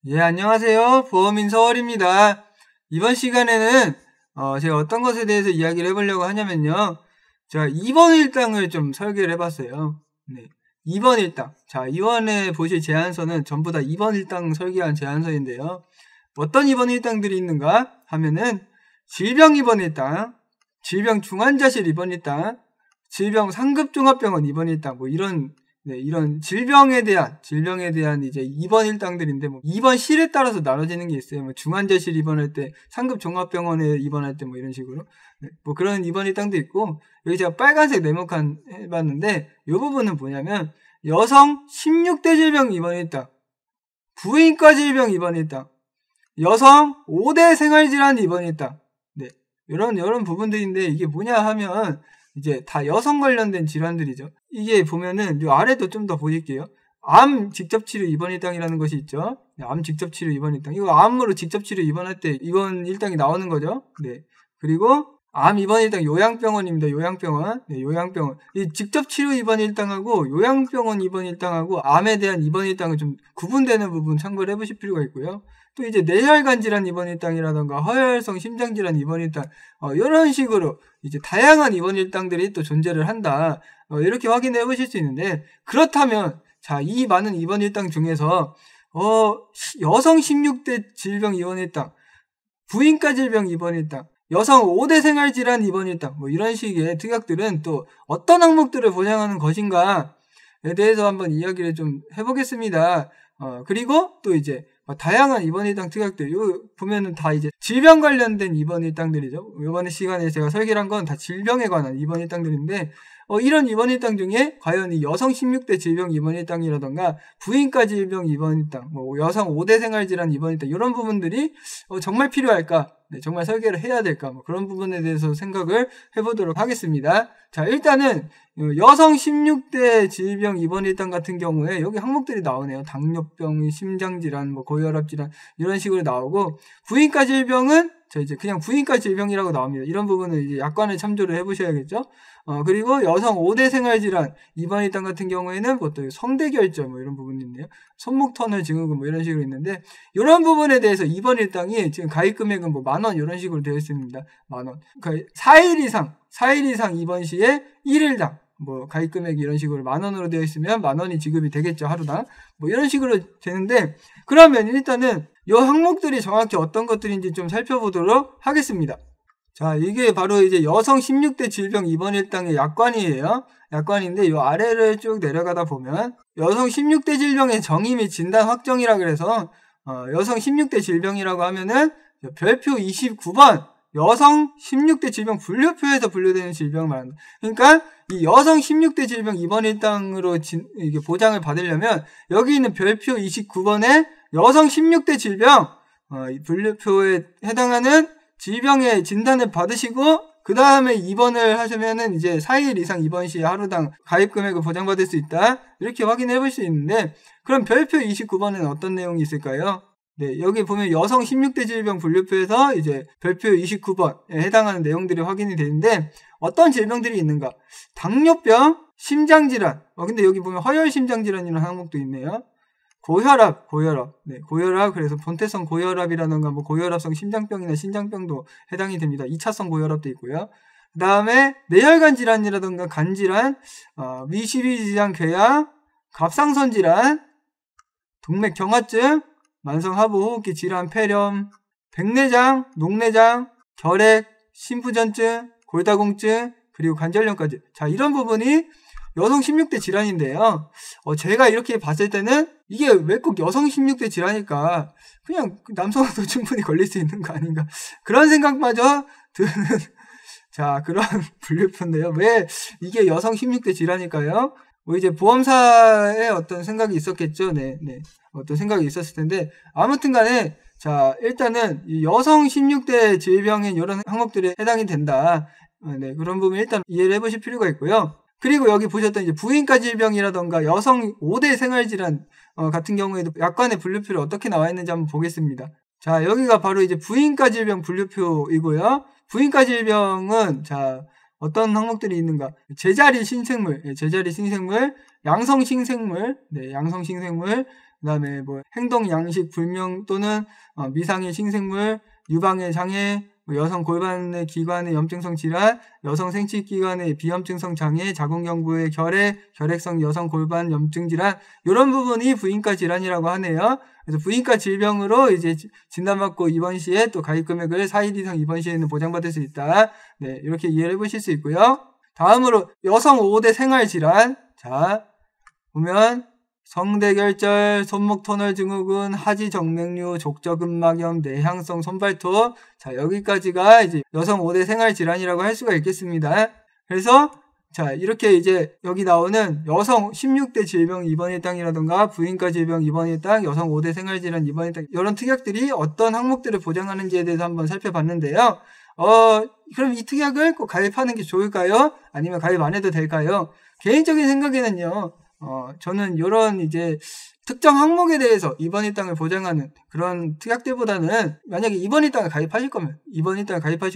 예, 안녕하세요. 보험인 서월입니다. 이번 시간에는 제가 어떤 것에 대해서 이야기를 해보려고 하냐면요. 제가 2번 일당을 좀 설계를 해봤어요. 네, 2번 일당. 자, 이번에 보실 제안서는 전부 다 2번 일당 설계한 제안서인데요. 어떤 2번 일당들이 있는가 하면은 질병 2번 일당, 질병 중환자실 2번 일당, 질병 상급종합병원 2번 일당, 뭐 이런 질병에 대한 이제 2번 일당들인데, 뭐 2번 실에 따라서 나눠지는 게 있어요. 뭐 중환자실 입원할 때, 상급 종합병원에 입원할 때 뭐 이런 식으로. 네, 뭐 그런 2번 일당도 있고, 여기 제가 빨간색 네모칸 해봤는데, 이 부분은 뭐냐면, 여성 16대 질병 2번 일당, 부인과 질병 2번 일당, 여성 5대 생활질환 2번 일당. 네, 이런 부분들인데, 이게 뭐냐 하면, 이제 다 여성 관련된 질환들이죠. 이게 보면은 요 아래도 좀 더 보실게요. 암 직접치료 입원 일당이라는 것이 있죠. 네, 암 직접치료 입원 일당. 이거 암으로 직접치료 입원할 때 입원 일당이 나오는 거죠. 네. 그리고 암 입원 일당 요양병원입니다. 요양병원. 네, 요양병원. 이 직접치료 입원 일당하고 요양병원 입원 일당하고 암에 대한 입원 일당은 좀 구분되는 부분 참고를 해보실 필요가 있고요. 또 이제 뇌혈관 질환 입원 일당이라던가 허혈성 심장 질환 입원 일당, 이런 식으로 이제 다양한 입원 일당들이 또 존재를 한다. 이렇게 확인해 보실 수 있는데, 그렇다면 자, 이 많은 입원 일당 중에서 여성 16대 질병 입원 일당, 부인과 질병 입원 일당, 여성 5대 생활 질환 입원 일당, 뭐 이런 식의 특약들은 또 어떤 항목들을 보장하는 것인가에 대해서 한번 이야기를 좀 해보겠습니다. 그리고 또 이제 다양한 입원 일당 특약들, 요 보면은 다 이제 질병 관련된 입원 일당들이죠. 이번 시간에 제가 설계를 한 건 다 질병에 관한 입원 일당들인데, 이런 입원 일당 중에 과연 이 여성 16대 질병 입원 일당이라던가 부인과 질병 입원 일당, 뭐 여성 5대 생활질환 입원 일당, 이런 부분들이 정말 필요할까? 네, 정말 설계를 해야 될까? 뭐 그런 부분에 대해서 생각을 해보도록 하겠습니다. 자, 일단은 여성 16대 질병 입원 일당 같은 경우에 여기 항목들이 나오네요. 당뇨병, 심장질환, 뭐 고혈압 질환 이런 식으로 나오고, 부인과 질병은 이제 그냥 부인과 질병이라고 나옵니다. 이런 부분은 이제 약관을 참조를 해보셔야겠죠. 그리고 여성 5대 생활질환 입원 일당 같은 경우에는 보통 성대결절 뭐 이런 부분이 있네요. 손목 터널 증후군 뭐 이런 식으로 있는데, 이런 부분에 대해서 입원 일당이 지금 가입 금액은 뭐 10,000원 이런 식으로 되어 있습니다. 10,000원. 그러니까 4일 이상 입원 시에 1일당 뭐 가입 금액이 이런 식으로 10,000원으로 되어 있으면 10,000원이 지급이 되겠죠, 하루당. 뭐 이런 식으로 되는데, 그러면 일단은 이 항목들이 정확히 어떤 것들인지 좀 살펴보도록 하겠습니다. 자, 이게 바로 이제 여성 16대 질병 입원 일당의 약관이에요. 약관인데, 이 아래를 쭉 내려가다 보면 여성 16대 질병의 정의 및 진단 확정이라 그래서 여성 16대 질병이라고 하면은 별표 29번 여성 16대 질병 분류표에서 분류되는 질병을 말합니다. 그러니까 이 여성 16대 질병 입원 일당으로 이게 보장을 받으려면 여기 있는 별표 29번에 여성 16대 질병 분류표에 해당하는 질병의 진단을 받으시고, 그 다음에 입원을 하시면은 이제 4일 이상 입원 시 하루당 가입 금액을 보장받을 수 있다. 이렇게 확인해 볼 수 있는데, 그럼 별표 29번은 어떤 내용이 있을까요? 네, 여기 보면 여성 16대 질병 분류표에서 이제 별표 29번에 해당하는 내용들이 확인이 되는데, 어떤 질병들이 있는가? 당뇨병, 심장질환. 근데 여기 보면 허혈심장질환이라는 항목도 있네요. 고혈압. 네, 고혈압. 그래서 본태성 고혈압이라던가 뭐 고혈압성 심장병이나 신장병도 해당이 됩니다. 2차성 고혈압도 있고요. 그 다음에 뇌혈관 질환이라던가 간질환, 미시비지장 궤양, 갑상선 질환, 동맥 경화증, 만성하부호흡기 질환 폐렴, 백내장, 녹내장, 결핵, 심부전증, 골다공증, 그리고 관절염까지. 자, 이런 부분이 여성 16대 질환인데요. 제가 이렇게 봤을 때는 이게 왜 꼭 여성 16대 질환일까? 그냥 남성도 충분히 걸릴 수 있는 거 아닌가? 그런 생각마저 드는 자, 그런 분류표인데요. 왜 이게 여성 16대 질환일까요? 뭐 이제 보험사에 어떤 생각이 있었겠죠. 네. 어떤 생각이 있었을 텐데, 아무튼 간에 자, 일단은 이 여성 16대 질병에 이런 항목들이 해당이 된다. 네, 그런 부분 일단 이해를 해보실 필요가 있고요. 그리고 여기 보셨던 이제 부인과 질병이라던가 여성 5대 생활질환 같은 경우에도 약관의 분류표를 어떻게 나와 있는지 한번 보겠습니다. 자, 여기가 바로 이제 부인과 질병 분류표이고요. 부인과 질병은 자, 어떤 항목들이 있는가? 제자리 신생물, 양성 신생물, 그다음에 뭐 행동 양식 불명 또는 미상의 신생물, 유방의 장애, 여성 골반의 기관의 염증성 질환, 여성 생殖기관의 비염증성 장애, 자궁경부의 결핵, 결핵성 여성 골반 염증 질환, 이런 부분이 부인과 질환이라고 하네요. 그래서 부인과 질병으로 이제 진단받고 입원 시에 또 가입 금액을 4일 이상 입원 시에는 보장받을 수 있다. 네, 이렇게 이해를 해보실 수 있고요. 다음으로 여성 5대 생활 질환. 자, 보면 성대결절, 손목 터널 증후군, 하지 정맥류, 족저근막염, 내향성 손발톱. 자, 여기까지가 이제 여성 5대 생활 질환이라고 할 수가 있겠습니다. 그래서 자, 이렇게 이제 여기 나오는 여성 16대 질병 입원 일당이라던가 부인과 질병 입원 일당, 여성 5대 생활 질환 입원 일당, 이런 특약들이 어떤 항목들을 보장하는지에 대해서 한번 살펴봤는데요. 그럼 이 특약을 꼭 가입하는 게 좋을까요? 아니면 가입 안 해도 될까요? 개인적인 생각에는요, 저는 이런 이제 특정 항목에 대해서 입원 일당을 보장하는 그런 특약들보다는 만약에 입원 일당을 가입하실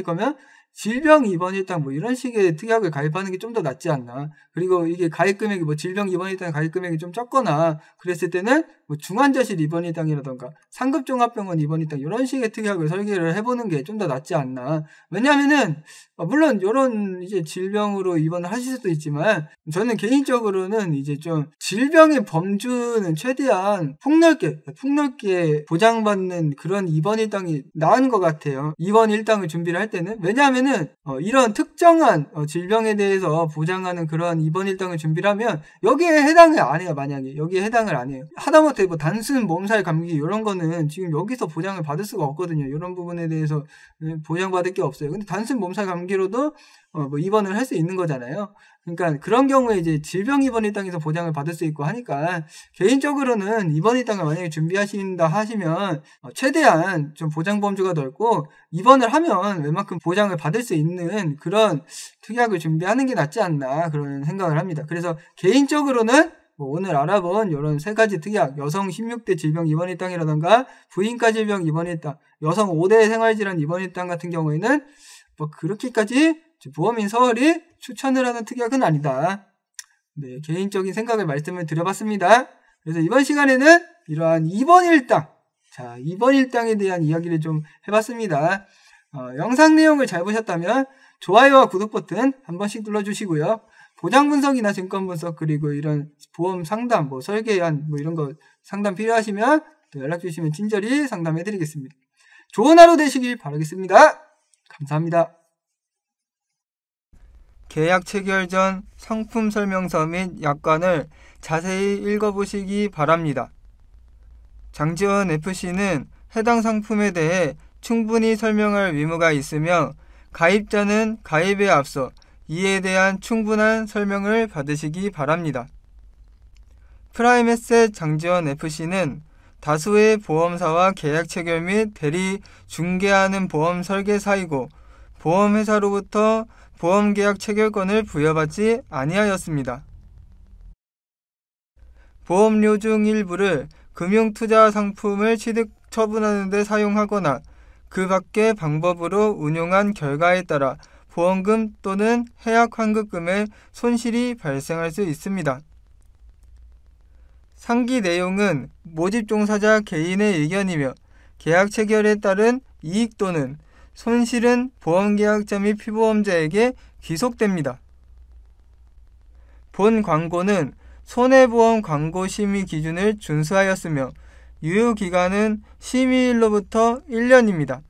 거면 질병 입원 일당 뭐 이런 식의 특약을 가입하는 게 좀 더 낫지 않나. 그리고 이게 가입 금액이 뭐 질병 입원 일당 가입 금액이 좀 적거나 그랬을 때는 뭐 중환자실 입원 일당이라던가 상급 종합병원 입원 일당 이런 식의 특약을 설계를 해보는 게 좀 더 낫지 않나. 왜냐하면은 물론 이런 이제 질병으로 입원을 하실 수도 있지만 저는 개인적으로는 이제 좀 질병의 범주는 최대한 폭넓게 보장받는 그런 입원 일당이 나은 것 같아요. 입원 일당을 준비를 할 때는. 왜냐하면은 이런 특정한 질병에 대해서 보장하는 그런 입원 일당을 준비를 하면 여기에 해당을 안 해요. 만약에 여기에 해당을 안 해요. 하다못해 뭐 단순 몸살 감기 이런 거는 지금 여기서 보장을 받을 수가 없거든요. 이런 부분에 대해서 보장받을 게 없어요. 근데 단순 몸살 감기로도 뭐 입원을 할 수 있는 거잖아요. 그러니까 그런 경우에 이제 질병 입원 일당에서 보장을 받을 수 있고 하니까 개인적으로는 입원 일당을 만약에 준비하신다 하시면 최대한 좀 보장 범주가 넓고 입원을 하면 웬만큼 보장을 받을 수 있는 그런 특약을 준비하는 게 낫지 않나 그런 생각을 합니다. 그래서 개인적으로는 오늘 알아본 이런 세 가지 특약, 여성 16대 질병 입원 일당이라던가 부인과 질병 입원 일당, 여성 5대 생활질환 입원 일당 같은 경우에는 뭐 그렇게까지 보험인 서울이 추천을 하는 특약은 아니다. 네, 개인적인 생각을 말씀을 드려봤습니다. 그래서 이번 시간에는 이러한 입원 일당, 자, 입원 일당에 대한 이야기를 좀 해봤습니다. 영상 내용을 잘 보셨다면 좋아요와 구독 버튼 한 번씩 눌러주시고요. 보장 분석이나 증권 분석 그리고 이런 보험 상담, 뭐 설계안 뭐 이런 거 상담 필요하시면 또 연락 주시면 친절히 상담해드리겠습니다. 좋은 하루 되시길 바라겠습니다. 감사합니다. 계약 체결 전 상품 설명서 및 약관을 자세히 읽어보시기 바랍니다. 장지원 FC는 해당 상품에 대해 충분히 설명할 의무가 있으며 가입자는 가입에 앞서 이에 대한 충분한 설명을 받으시기 바랍니다. 프라임에셋 장지원 FC는 다수의 보험사와 계약 체결 및 대리 중개하는 보험 설계사이고 보험회사로부터 보험계약 체결권을 부여받지 아니하였습니다. 보험료 중 일부를 금융투자 상품을 취득 처분하는 데 사용하거나 그 밖의 방법으로 운용한 결과에 따라 보험금 또는 해약 환급금의 손실이 발생할 수 있습니다. 상기 내용은 모집 종사자 개인의 의견이며 계약 체결에 따른 이익 또는 손실은 보험계약자 및 피보험자에게 귀속됩니다. 본 광고는 손해보험 광고 심의 기준을 준수하였으며 유효기간은 심의일로부터 1년입니다.